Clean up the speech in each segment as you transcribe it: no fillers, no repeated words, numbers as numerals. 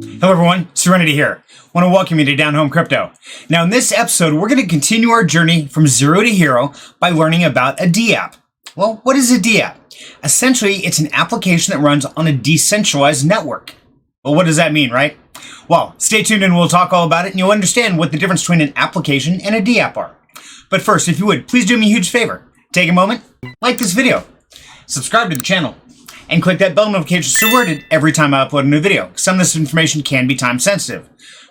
Hello everyone, Serenity here. I want to welcome you to Down Home Crypto. Now in this episode, we're going to continue our journey from zero to hero by learning about a dApp. Well, what is a dApp? Essentially, it's an application that runs on a decentralized network. Well, what does that mean, right? Well, stay tuned and we'll talk all about it and you'll understand what the difference between an application and a dApp are. But first, if you would, please do me a huge favor. Take a moment, like this video, subscribe to the channel, and click that bell notification so you're alerted every time I upload a new video. Some of this information can be time sensitive.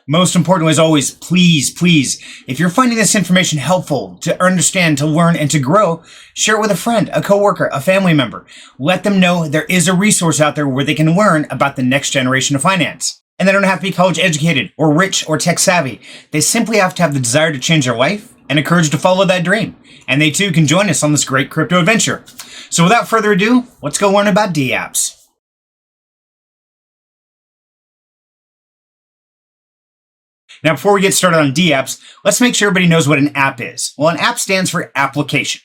Most importantly, as always, please, if you're finding this information helpful to understand, to learn, and to grow, share it with a friend, a coworker, a family member. Let them know there is a resource out there where they can learn about the next generation of finance. And they don't have to be college educated or rich or tech savvy. They simply have to have the desire to change their life and the courage to follow that dream. And they too can join us on this great crypto adventure. So without further ado, let's go learn about dApps. Now, before we get started on dApps, let's make sure everybody knows what an app is. Well, an app stands for application.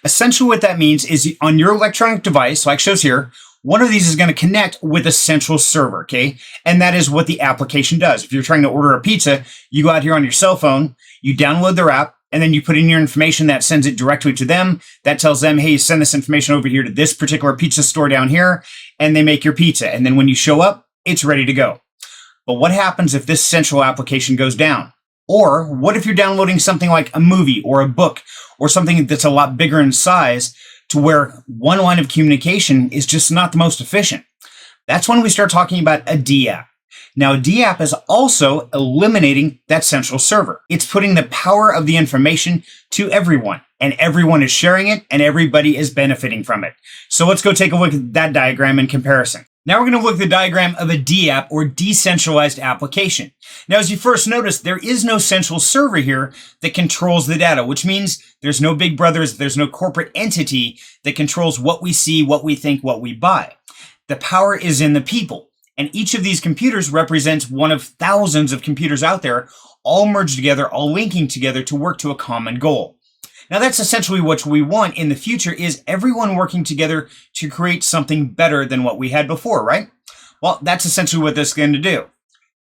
Essentially what that means is on your electronic device, like shows here, one of these is going to connect with a central server, okay? And that is what the application does. If you're trying to order a pizza, you go out here on your cell phone, you download their app, and then you put in your information that sends it directly to them. That tells them, hey, send this information over here to this particular pizza store down here, and they make your pizza. And then when you show up, it's ready to go. But what happens if this central application goes down? Or what if you're downloading something like a movie or a book or something that's a lot bigger in size to where one line of communication is just not the most efficient? That's when we start talking about a dApp. Now, a dApp is also eliminating that central server. It's putting the power of the information to everyone, and everyone is sharing it, and everybody is benefiting from it. So let's go take a look at that diagram in comparison. Now we're going to look at the diagram of a dApp, or decentralized application. Now, as you first notice, there is no central server here that controls the data, which means there's no big brothers, there's no corporate entity that controls what we see, what we think, what we buy. The power is in the people. And each of these computers represents one of thousands of computers out there, all merged together, all linking together to work to a common goal. Now that's essentially what we want in the future, is everyone working together to create something better than what we had before, right? Well, that's essentially what this is going to do.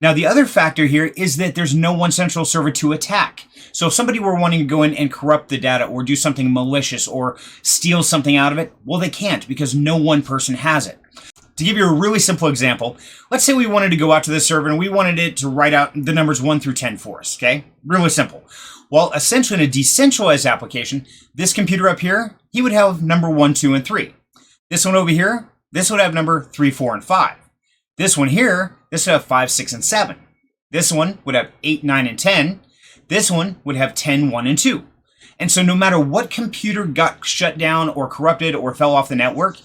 Now the other factor here is that there's no one central server to attack. So if somebody were wanting to go in and corrupt the data or do something malicious or steal something out of it, well, they can't because no one person has it. To give you a really simple example, let's say we wanted to go out to this server and we wanted it to write out the numbers 1 through 10 for us, okay? Really simple. Well, essentially in a decentralized application, this computer up here, he would have number 1, 2, and 3. This one over here, this would have number 3, 4, and 5. This one here, this would have 5, 6, and 7. This one would have 8, 9, and 10. This one would have 10, 1, and 2. And so no matter what computer got shut down or corrupted or fell off the network,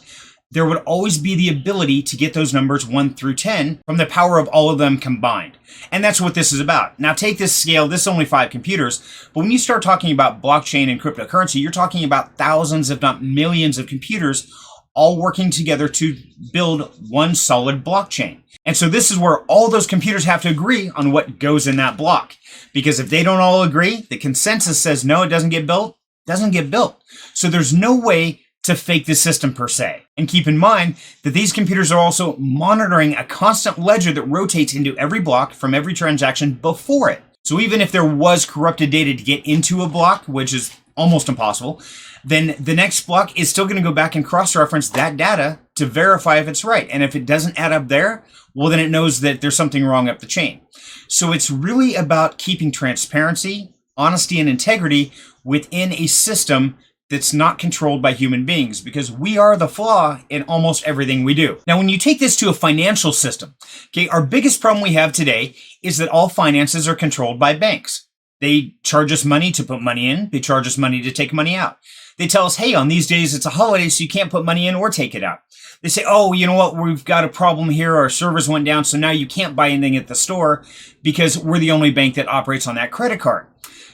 there would always be the ability to get those numbers 1 through 10 from the power of all of them combined. And that's what this is about. Now take this scale, this is only 5 computers, but when you start talking about blockchain and cryptocurrency, you're talking about thousands, if not millions of computers all working together to build one solid blockchain. And so this is where all those computers have to agree on what goes in that block. Because if they don't all agree, the consensus says, no, it doesn't get built, doesn't get built. So there's no way to fake the system per se. And keep in mind that these computers are also monitoring a constant ledger that rotates into every block from every transaction before it. So even if there was corrupted data to get into a block, which is almost impossible, then the next block is still going to go back and cross-reference that data to verify if it's right. And if it doesn't add up there, well, then it knows that there's something wrong up the chain. So it's really about keeping transparency, honesty, and integrity within a system that's not controlled by human beings, because we are the flaw in almost everything we do. Now, when you take this to a financial system, okay, our biggest problem we have today is that all finances are controlled by banks. They charge us money to put money in. They charge us money to take money out. They tell us, hey, on these days it's a holiday, so you can't put money in or take it out. They say, oh, you know what? We've got a problem here. Our servers went down, so now you can't buy anything at the store because we're the only bank that operates on that credit card.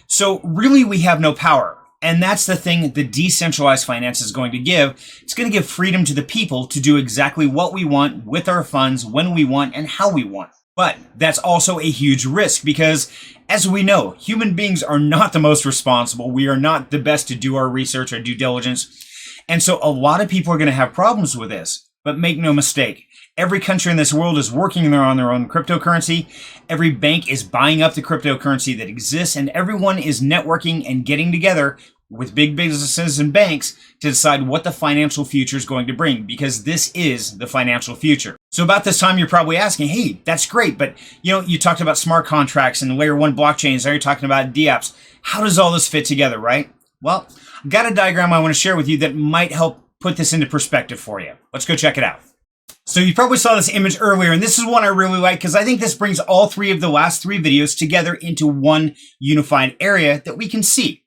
So really, we have no power. And that's the thing the decentralized finance is going to give. It's going to give freedom to the people to do exactly what we want with our funds, when we want, and how we want. But that's also a huge risk because, as we know, human beings are not the most responsible. We are not the best to do our research or due diligence. And so a lot of people are going to have problems with this. But make no mistake, Every country in this world is working on their own cryptocurrency. Every bank is buying up the cryptocurrency that exists, and everyone is networking and getting together with big businesses and banks to decide what the financial future is going to bring, because this is the financial future. So about this time, you're probably asking, hey, that's great, but you talked about smart contracts and layer 1 blockchains. Now you're talking about dApps. How does all this fit together, right? Well, I've got a diagram I want to share with you that might help put this into perspective for you. Let's go check it out. So you probably saw this image earlier, and this is one I really like because I think this brings all three of the last 3 videos together into one unified area that we can see.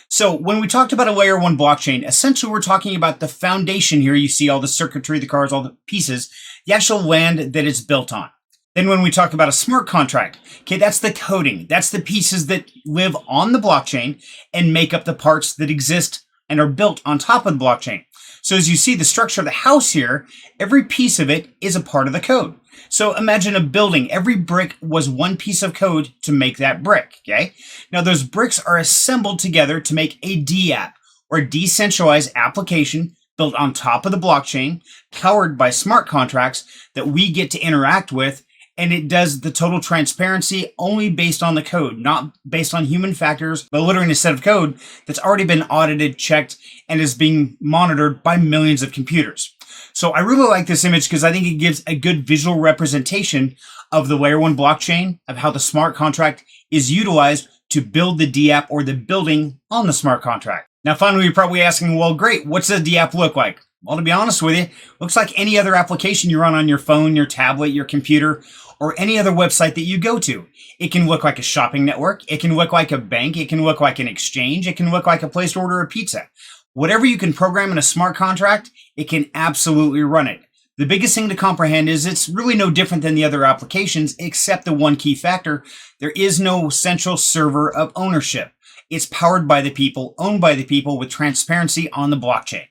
So when we talked about a layer 1 blockchain, essentially we're talking about the foundation here. You see all the circuitry, the cars, all the pieces, the actual land that it's built on. Then when we talk about a smart contract, okay, that's the coding. That's the pieces that live on the blockchain and make up the parts that exist and are built on top of the blockchain. So as you see the structure of the house here, every piece of it is a part of the code. So imagine a building. Every brick was one piece of code to make that brick, okay? Now those bricks are assembled together to make a dApp, or a decentralized application built on top of the blockchain, powered by smart contracts that we get to interact with, and it does the total transparency only based on the code, not based on human factors, but literally in a set of code that's already been audited, checked, and is being monitored by millions of computers. So I really like this image because I think it gives a good visual representation of the layer 1 blockchain, of how the smart contract is utilized to build the dApp or the building on the smart contract. Now finally, you're probably asking, well, great, what's a dApp look like? Well, to be honest with you, it looks like any other application you run on your phone, your tablet, your computer, or any other website that you go to. It can look like a shopping network. It can look like a bank. It can look like an exchange. It can look like a place to order a pizza. Whatever you can program in a smart contract, it can absolutely run it. The biggest thing to comprehend is it's really no different than the other applications, except the one key factor. There is no central server of ownership. It's powered by the people, owned by the people, with transparency on the blockchain.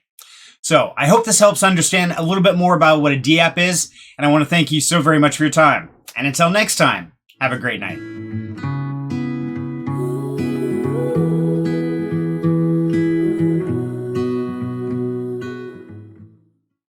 So I hope this helps understand a little bit more about what a dApp is, and I want to thank you so very much for your time. And until next time, have a great night.